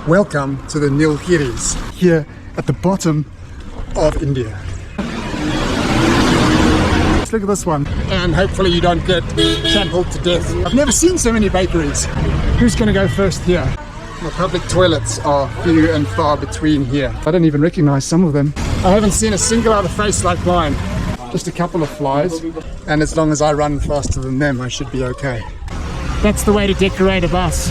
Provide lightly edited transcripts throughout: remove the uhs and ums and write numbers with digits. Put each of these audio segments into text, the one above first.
Welcome to the Nilgiris, here at the bottom of India. Let's look at this one, and hopefully you don't get trampled to death. I've never seen so many bakeries. Who's going to go first here? The public toilets are few and far between here. I don't even recognize some of them. I haven't seen a single other face like mine. Just a couple of flies, and as long as I run faster than them, I should be okay. That's the way to decorate a bus.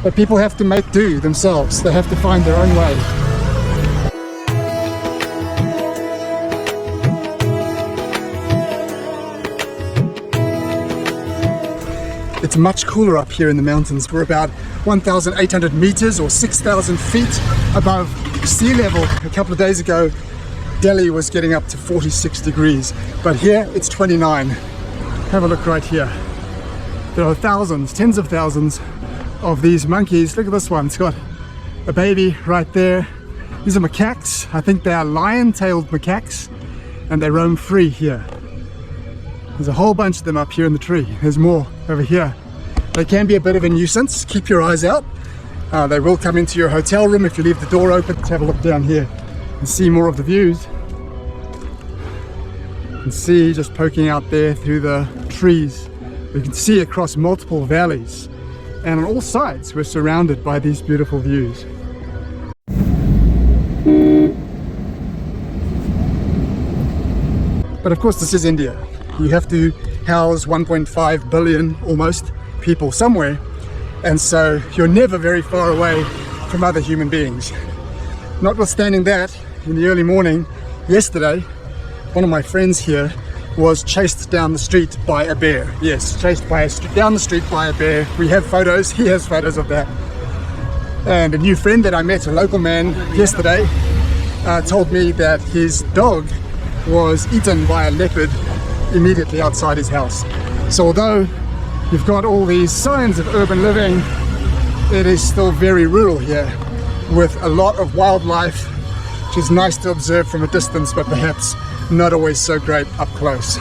But people have to make do themselves. They have to find their own way. It's much cooler up here in the mountains. We're about 1,800 meters or 6,000 feet above sea level. A couple of days ago, Delhi was getting up to 46 degrees, but here it's 29. Have a look right here. There are thousands, tens of thousands of these monkeys. Look at this one, it's got a baby right there. These are macaques. I think they are lion-tailed macaques, and they roam free here. There's a whole bunch of them up here in the tree. There's more over here. They can be a bit of a nuisance. Keep your eyes out. They will come into your hotel room if you leave the door open. Let's have a look down here and see more of the views. You can see just poking out there through the trees. We can see across multiple valleys. And on all sides, we're surrounded by these beautiful views. But of course, this is India. You have to house 1.5 billion almost people somewhere. And so you're never very far away from other human beings. Notwithstanding that, in the early morning yesterday, one of my friends here was chased down the street by a bear. Yes, chased down the street by a bear. We have photos, he has photos of that. And a new friend that I met, a local man, yesterday, told me that his dog was eaten by a leopard immediately outside his house. So although you've got all these signs of urban living, it is still very rural here, with a lot of wildlife, which is nice to observe from a distance, but perhaps not always so great up close.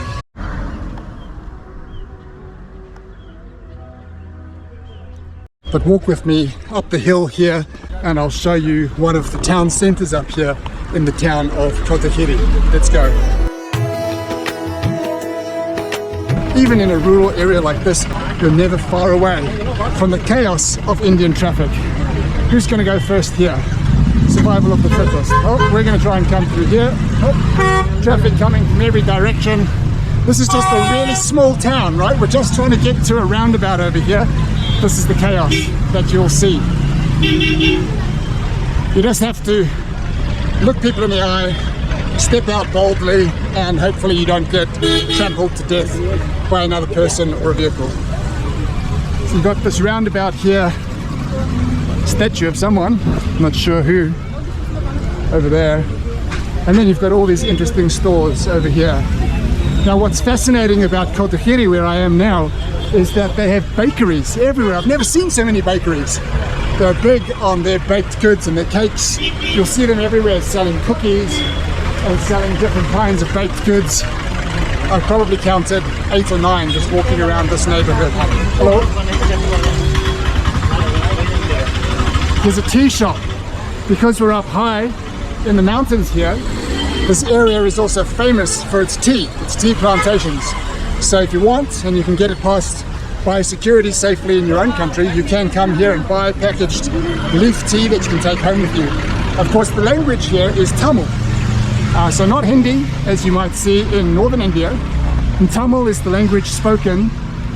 But walk with me up the hill here, and I'll show you one of the town centers up here in the town of Kotagiri. Let's go. Even in a rural area like this, you're never far away from the chaos of Indian traffic. Who's going to go first here? Survival of the fittest. Oh, we're going to try and come through here. Oh, traffic coming from every direction. This is just a really small town, right? We're just trying to get to a roundabout over here. This is the chaos that you'll see. You just have to look people in the eye, step out boldly, and hopefully you don't get trampled to death by another person or a vehicle. So you've got this roundabout here, statue of someone, not sure who, over there. And then you've got all these interesting stores over here. Now what's fascinating about Kotagiri, where I am now, is that they have bakeries everywhere. I've never seen so many bakeries. They're big on their baked goods and their cakes. You'll see them everywhere selling cookies and selling different kinds of baked goods. I've probably counted 8 or 9 just walking around this neighborhood. Hello? There's a tea shop. Because we're up high in the mountains here, this area is also famous for its tea plantations. So if you want, and you can get it passed by security safely in your own country, you can come here and buy packaged leaf tea that you can take home with you. Of course, the language here is Tamil. So not Hindi, as you might see in northern India. And Tamil is the language spoken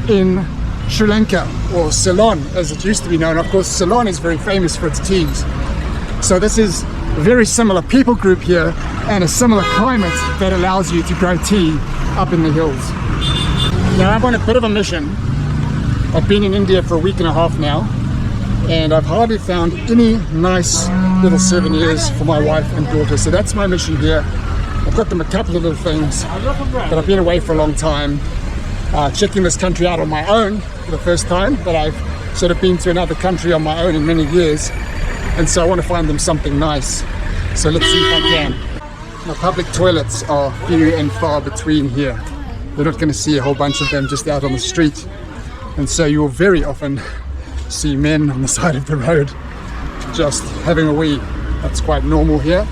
in Sri Lanka, or Ceylon as it used to be known. Of course, Ceylon is very famous for its teas. So this is a very similar people group here, and a similar climate that allows you to grow tea up in the hills. Now I'm on a bit of a mission. I've been in India for a week and a half now, and I've hardly found any nice little souvenirs for my wife and daughter. So that's my mission here. I've got them a couple of little things, but I've been away for a long time, checking this country out on my own for the first time, but I've sort of been to another country on my own in many years, and so I want to find them something nice. So let's see if I can. Now, public toilets are few and far between here. You're not going to see a whole bunch of them just out on the street, and so you'll very often see men on the side of the road just having a wee. That's quite normal here.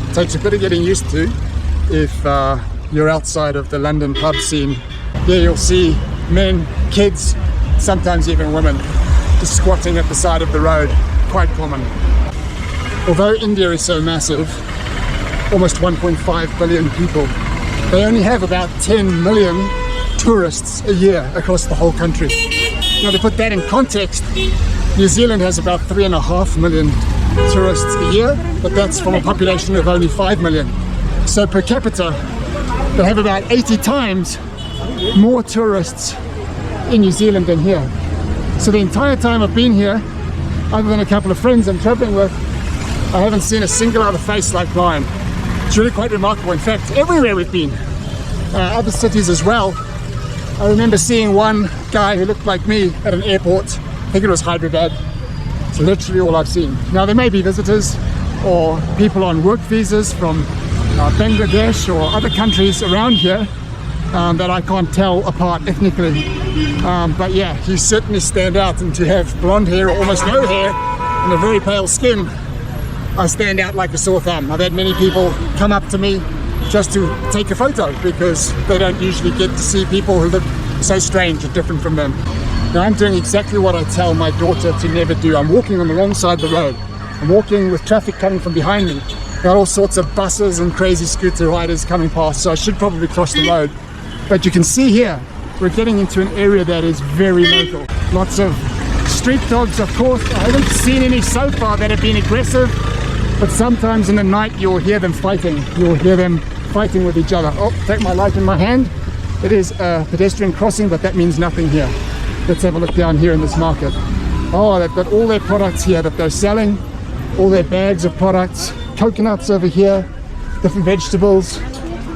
It takes a bit of getting used to if you're outside of the London pub scene. Here you'll see men, kids, sometimes even women just squatting at the side of the road. Quite common. Although India is so massive, almost 1.5 billion people, they only have about 10 million tourists a year across the whole country. Now, to put that in context, New Zealand has about 3.5 million tourists a year, but that's from a population of only 5 million. So per capita, they have about 80 times more tourists in New Zealand than here. So the entire time I've been here, other than a couple of friends I'm traveling with, I haven't seen a single other face like mine. It's really quite remarkable. In fact, everywhere we've been, other cities as well. I remember seeing one guy who looked like me at an airport. I think it was Hyderabad. It's literally all I've seen. Now, there may be visitors or people on work visas from Bangladesh or other countries around here that I can't tell apart ethnically. But yeah, you certainly stand out, and to have blonde hair or almost no hair and a very pale skin, I stand out like a sore thumb. I've had many people come up to me just to take a photo because they don't usually get to see people who look so strange and different from them. Now, I'm doing exactly what I tell my daughter to never do. I'm walking on the wrong side of the road. I'm walking with traffic coming from behind me. Got all sorts of buses and crazy scooter riders coming past, so I should probably cross the road. But you can see here, we're getting into an area that is very local. Lots of street dogs, of course. I haven't seen any so far that have been aggressive, but sometimes in the night you'll hear them fighting. You'll hear them fighting with each other. Oh, take my light in my hand. It is a pedestrian crossing, but that means nothing here. Let's have a look down here in this market. Oh, they've got all their products here that they're selling, all their bags of products, coconuts over here, different vegetables.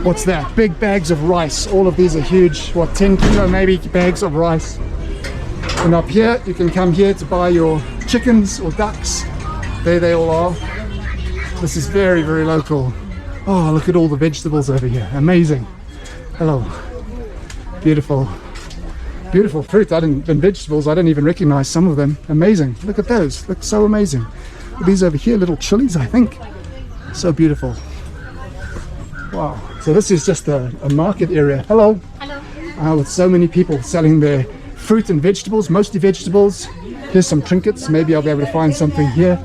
What's that? Big bags of rice. All of these are huge, what, 10 kilo maybe bags of rice. And up here, you can come here to buy your chickens or ducks. There they all are. This is very, very local. Oh, look at all the vegetables over here. Amazing. Hello. Beautiful. Beautiful fruit and vegetables. I don't even recognize some of them. Amazing. Look at those. Look so amazing. These over here, little chilies, I think. So beautiful. Wow. So this is just a market area. Hello. Hello. With so many people selling their fruit and vegetables, mostly vegetables. Here's some trinkets. Maybe I'll be able to find something here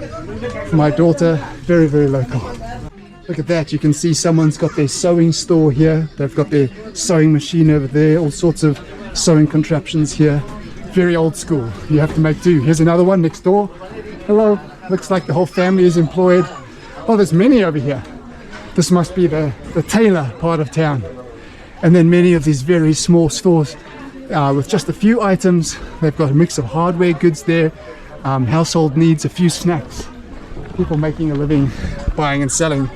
for my daughter. Very, very local. Look at that. You can see someone's got their sewing store here. They've got their sewing machine over there. All sorts of sewing contraptions here. Very old school. You have to make do. Here's another one next door. Hello. Looks like the whole family is employed. Oh, there's many over here. This must be the tailor part of town. And then many of these very small stores with just a few items. They've got a mix of hardware goods there, household needs, a few snacks. People making a living buying and selling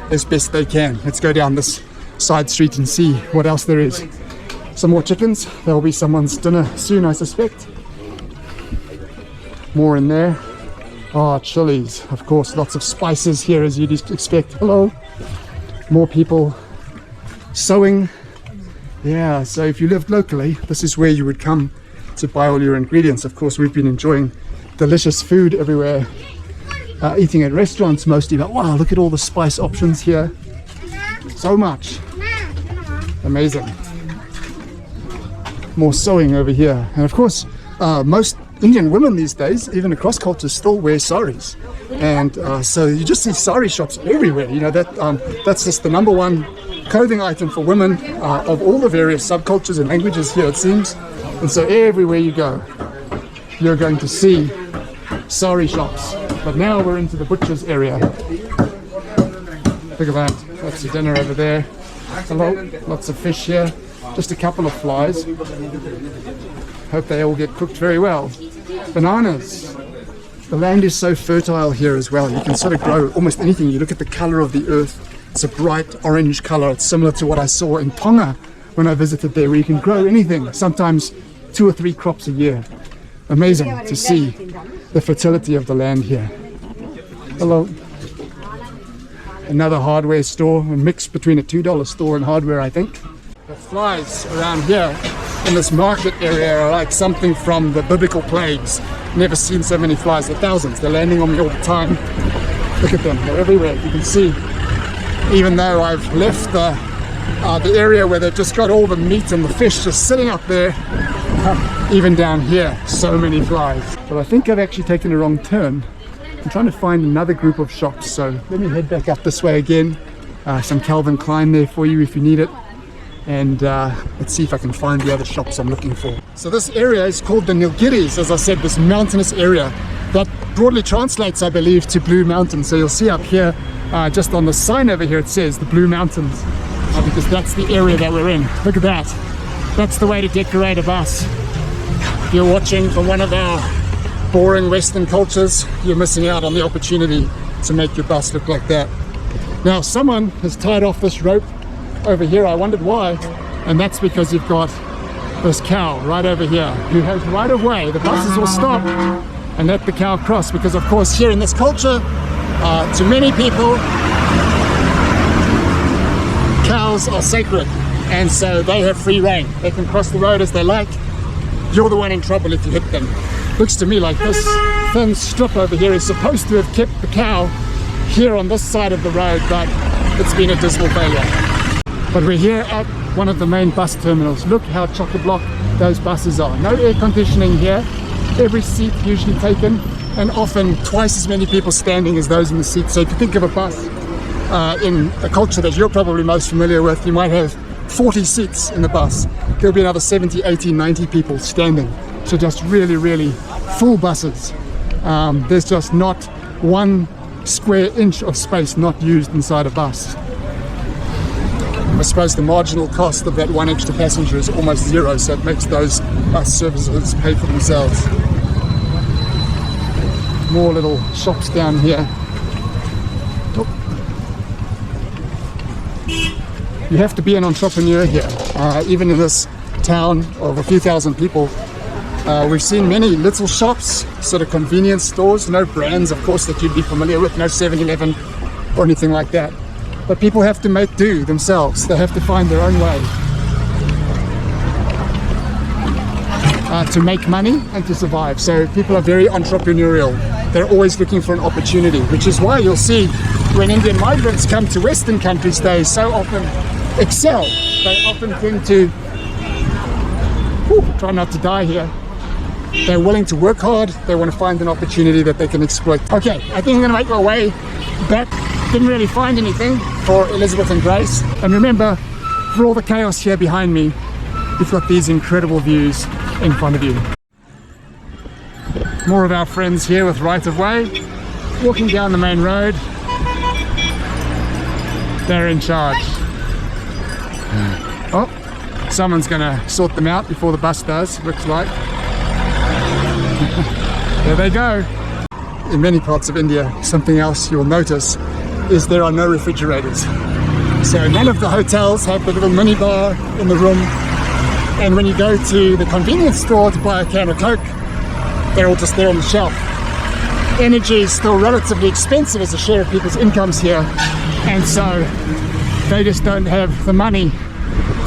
as best they can. Let's go down this side street and see what else there is. Some more chickens. There'll be someone's dinner soon, I suspect. More in there. Oh, chilies. Of course, lots of spices here as you'd expect. Hello. More people sewing. Yeah, so if you lived locally, this is where you would come to buy all your ingredients. Of course, we've been enjoying delicious food everywhere. Eating at restaurants mostly, but wow, look at all the spice options here. So much. Amazing. More sewing over here. And of course, most Indian women these days, even across cultures, still wear saris. And so you just see sari shops everywhere. You know, that's just the number one clothing item for women of all the various subcultures and languages here, it seems. And so everywhere you go, you're going to see sari shops. But now we're into the butcher's area. Look at that. That's the dinner over there. Hello. Lots of fish here. Just a couple of flies. Hope they all get cooked very well. Bananas. The land is so fertile here as well. You can sort of grow almost anything. You look at the color of the earth. It's a bright orange color. It's similar to what I saw in Tonga when I visited there, where you can grow anything, sometimes 2 or 3 crops a year. Amazing to see the fertility of the land here. Hello. Another hardware store, a mix between a $2 store and hardware, I think. The flies around here in this market area are like something from the biblical plagues. never seen so many flies. They're thousands. They're landing on me all the time. Look at them. They're everywhere. You can see, even though I've left the area where they've just got all the meat and the fish just sitting up there, even down here, so many flies. But I think I've actually taken a wrong turn. I'm trying to find another group of shops, so let me head back up this way again. Some Calvin Klein there for you if you need it. And let's see if I can find the other shops I'm looking for. So this area is called the Nilgiris, as I said, this mountainous area that broadly translates, I believe, to Blue Mountains. So you'll see up here, just on the sign over here, it says the Blue Mountains, because that's the area that we're in. Look at that. That's the way to decorate a bus. If you're watching from one of our boring Western cultures, you're missing out on the opportunity to make your bus look like that. Now, someone has tied off this rope over here. I wondered why, and that's because you've got this cow right over here who has right of way. The buses will stop and let the cow cross, because of course here in this culture, to many people, cows are sacred, and so they have free reign. They can cross the road as they like. You're the one in trouble if you hit them. Looks to me like this thin strip over here is supposed to have kept the cow here on this side of the road, but it's been a dismal failure. But we're here at one of the main bus terminals. Look how chock-a-block those buses are. No air conditioning here. Every seat usually taken, and often twice as many people standing as those in the seat. So if you think of a bus in a culture that you're probably most familiar with, you might have 40 seats in the bus. There'll be another 70, 80, 90 people standing. So just really, really full buses. There's just not 1 square inch of space not used inside a bus. I suppose the marginal cost of that 1 extra passenger is almost zero, so it makes those bus services pay for themselves. More little shops down here. Oh. You have to be an entrepreneur here. Even in this town of a few thousand people, we've seen many little shops, sort of convenience stores, no brands of course that you'd be familiar with, no 7-Eleven or anything like that. But people have to make do themselves. They have to find their own way to make money and to survive. So people are very entrepreneurial. They're always looking for an opportunity, which is why you'll see when Indian migrants come to Western countries, they so often excel. They often tend to, try not to die here. They're willing to work hard. They want to find an opportunity that they can exploit. Okay, I think I'm going to make my way back. Didn't really find anything for Elizabeth and Grace. And remember, for all the chaos here behind me, you've got these incredible views in front of you. More of our friends here with right of way, walking down the main road. They're in charge. Oh, someone's gonna sort them out before the bus does, looks like. There they go. In many parts of India, something else you'll notice is there are no refrigerators. So none of the hotels have the little mini bar in the room, and when you go to the convenience store to buy a can of Coke, they're all just there on the shelf. Energy is still relatively expensive as a share of people's incomes here, and so they just don't have the money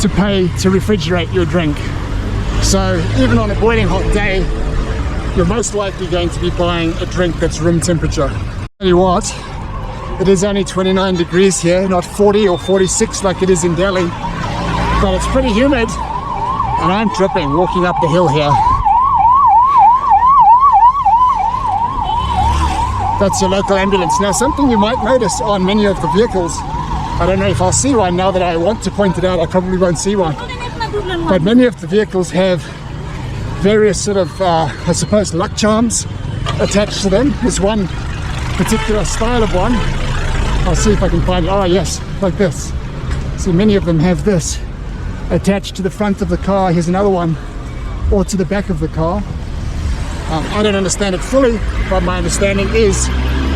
to pay to refrigerate your drink. So even on a boiling hot day, you're most likely going to be buying a drink that's room temperature. Tell you what, it is only 29 degrees here, not 40 or 46 like it is in Delhi, but it's pretty humid, and I'm dripping walking up the hill here. That's your local ambulance. Now, something you might notice on many of the vehicles, I don't know if I'll see one now that I want to point it out, I probably won't see one, but many of the vehicles have various sort of, I suppose, luck charms attached to them. There's one particular style of one. I'll see if I can find it. Oh yes, like this. See, many of them have this attached to the front of the car. Here's another one, or to the back of the car. I don't understand it fully, but my understanding is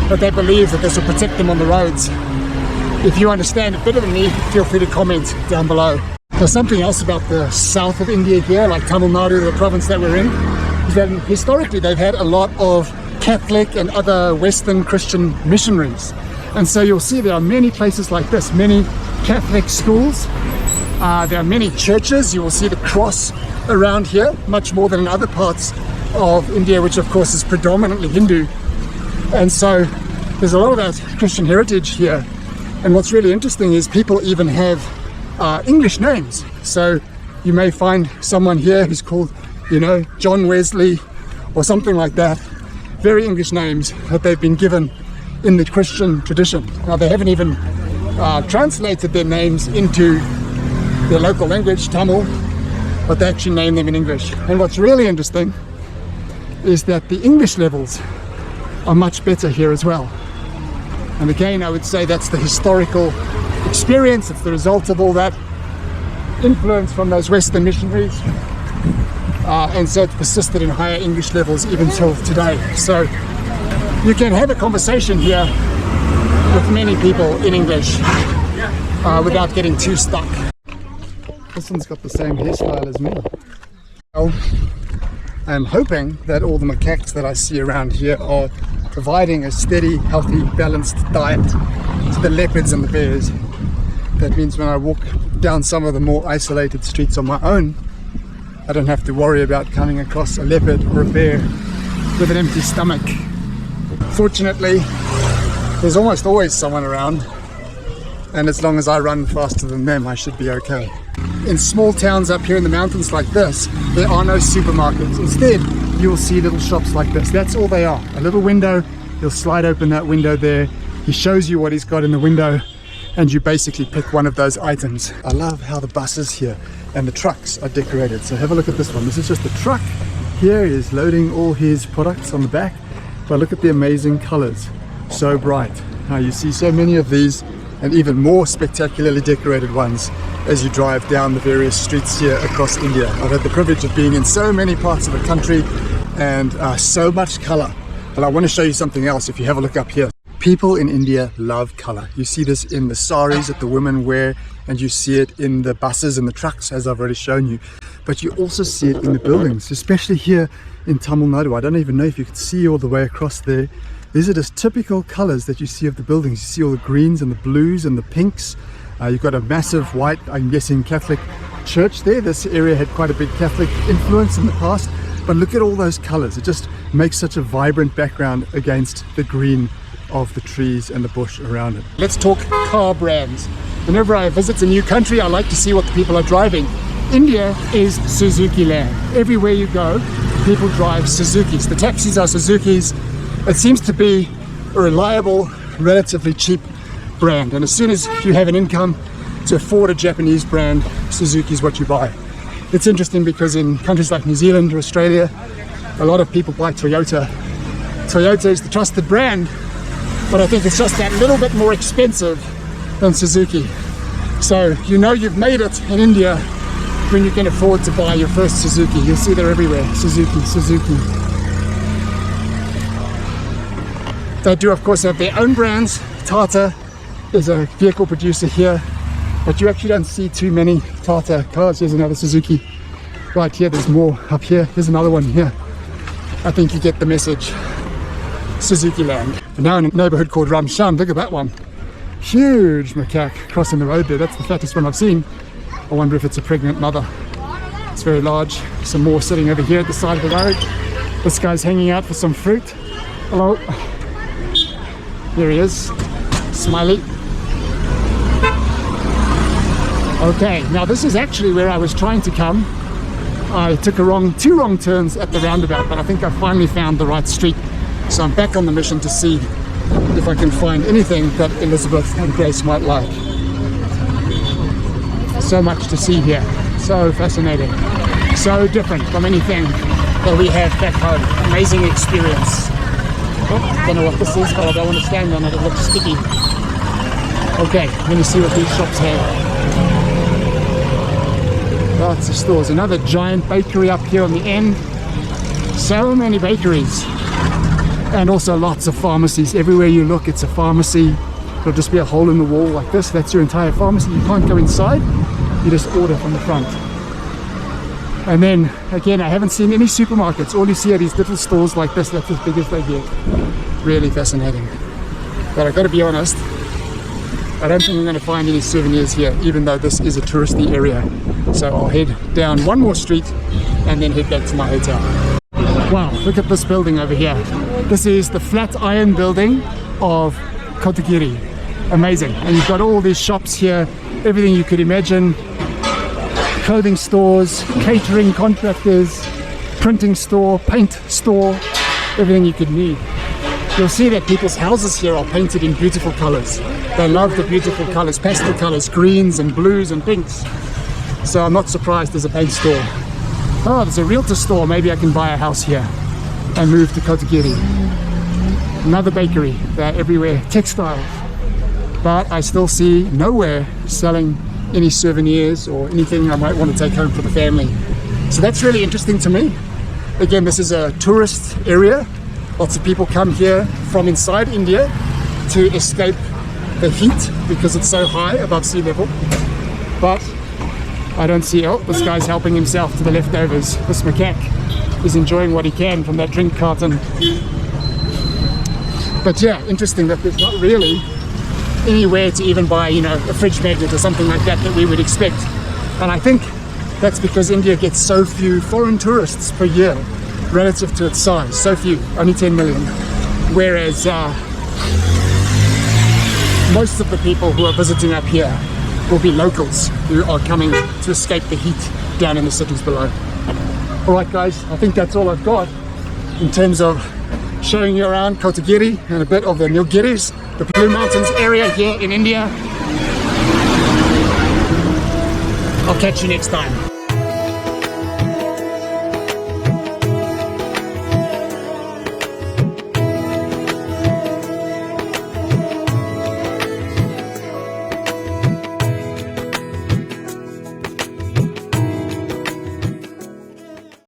that they believe that this will protect them on the roads. If you understand it better than me, feel free to comment down below. There's something else about the south of India here, like Tamil Nadu, the province that we're in, is that historically they've had a lot of Catholic and other Western Christian missionaries. And so you'll see there are many places like this, many Catholic schools. There are many churches. You will see the cross around here, much more than in other parts of India, which of course is predominantly Hindu, and so there's a lot of that Christian heritage here. And what's really interesting is people even have English names. So you may find someone here who's called, you know, John Wesley or something like that. Very English names that they've been given in the Christian tradition. Now they haven't even translated their names into their local language, Tamil, but they actually name them in English. And what's really interesting is that the English levels are much better here as well. And again, I would say that's the historical experience. It's the result of all that influence from those Western missionaries. And so it's persisted in higher English levels even till today. So you can have a conversation here with many people in English without getting too stuck. This one's got the same hairstyle as me. Well, I'm hoping that all the macaques that I see around here are providing a steady, healthy, balanced diet to the leopards and the bears. That means when I walk down some of the more isolated streets on my own, I don't have to worry about coming across a leopard or a bear with an empty stomach. Fortunately, there's almost always someone around, and as long as I run faster than them, I should be okay. In small towns up here in the mountains like this, there are no supermarkets. Instead, you'll see little shops like this. That's all they are. A little window, you'll slide open that window there. He shows you what he's got in the window, and you basically pick one of those items. I love how the buses here and the trucks are decorated. So have a look at this one. This is just the truck. Here is loading all his products on the back. But look at the amazing colors. So bright. Now you see so many of these, and even more spectacularly decorated ones as you drive down the various streets here across India. I've had the privilege of being in so many parts of the country and so much color. But I want to show you something else if you have a look up here. People in India love color. You see this in the saris that the women wear, and you see it in the buses and the trucks, as I've already shown you. But you also see it in the buildings, especially here in Tamil Nadu. I don't even know if you can see all the way across there. These are just typical colors that you see of the buildings. You see all the greens and the blues and the pinks. You've got a massive white, I'm guessing, Catholic church there. This area had quite a big Catholic influence in the past. But look at all those colors. It just makes such a vibrant background against the green of the trees and the bush around it. Let's talk car brands. Whenever I visit a new country, I like to see what the people are driving. India is Suzuki Land. Everywhere you go, people drive Suzukis. The taxis are Suzukis. It seems to be a reliable, relatively cheap brand. And as soon as you have an income to afford a Japanese brand, Suzuki is what you buy. It's interesting because in countries like New Zealand or Australia, a lot of people buy Toyota. Toyota is the trusted brand, but I think it's just that little bit more expensive than Suzuki. So you know you've made it in India when you can afford to buy your first Suzuki. You'll see they're everywhere. Suzuki, Suzuki. They do of course have their own brands. Tata is a vehicle producer here, but you actually don't see too many Tata cars. Here's another Suzuki. Right here, there's more up here. Here's another one here. I think you get the message. Suzuki Land. And now in a neighborhood called Ramshan, look at that one. Huge macaque crossing the road there. That's the fattest one I've seen. I wonder if it's a pregnant mother. It's very large. Some more sitting over here at the side of the road. This guy's hanging out for some fruit. Hello. There he is. Smiley. Okay, now this is actually where I was trying to come. I took two wrong turns at the roundabout, but I think I finally found the right street. So I'm back on the mission to see if I can find anything that Elizabeth and Grace might like. So much to see here. So fascinating. So different from anything that we have back home. Amazing experience. Oh, don't know what this is, but I don't want to stand on it. It looks sticky. Okay, let me see what these shops have. Lots of stores. Another giant bakery up here on the end. So many bakeries. And also lots of pharmacies. Everywhere you look, it's a pharmacy. It'll just be a hole in the wall like this. That's your entire pharmacy. You can't go inside. You just order from the front. And then, again, I haven't seen any supermarkets. All you see are these little stores like this. That's as big as they get. Really fascinating. But I've got to be honest, I don't think I'm going to find any souvenirs here, even though this is a touristy area. So I'll head down one more street and then head back to my hotel. Wow, look at this building over here. This is the flat iron building of Kotagiri. Amazing. And you've got all these shops here, everything you could imagine. Clothing stores, catering contractors, printing store, paint store, everything you could need. You'll see that people's houses here are painted in beautiful colors. They love the beautiful colors, pastel colors, greens and blues and pinks. So I'm not surprised there's a paint store. Oh, there's a realtor store. Maybe I can buy a house here and move to Kotagiri. Another bakery. They're everywhere. Textiles. But I still see nowhere selling any souvenirs or anything I might want to take home for the family. So that's really interesting to me. Again, this is a tourist area. Lots of people come here from inside India to escape the heat because it's so high above sea level. But I don't see, oh, this guy's helping himself to the leftovers. This macaque is enjoying what he can from that drink carton. But yeah, interesting that there's not really anywhere to even buy, you know, a fridge magnet or something like that that we would expect. And I think that's because India gets so few foreign tourists per year relative to its size. So few, only 10 million. Whereas most of the people who are visiting up here will be locals who are coming to escape the heat down in the cities below. Alright guys, I think that's all I've got in terms of showing you around Kotagiri and a bit of the Nilgiris, the Blue Mountains area here in India. I'll catch you next time.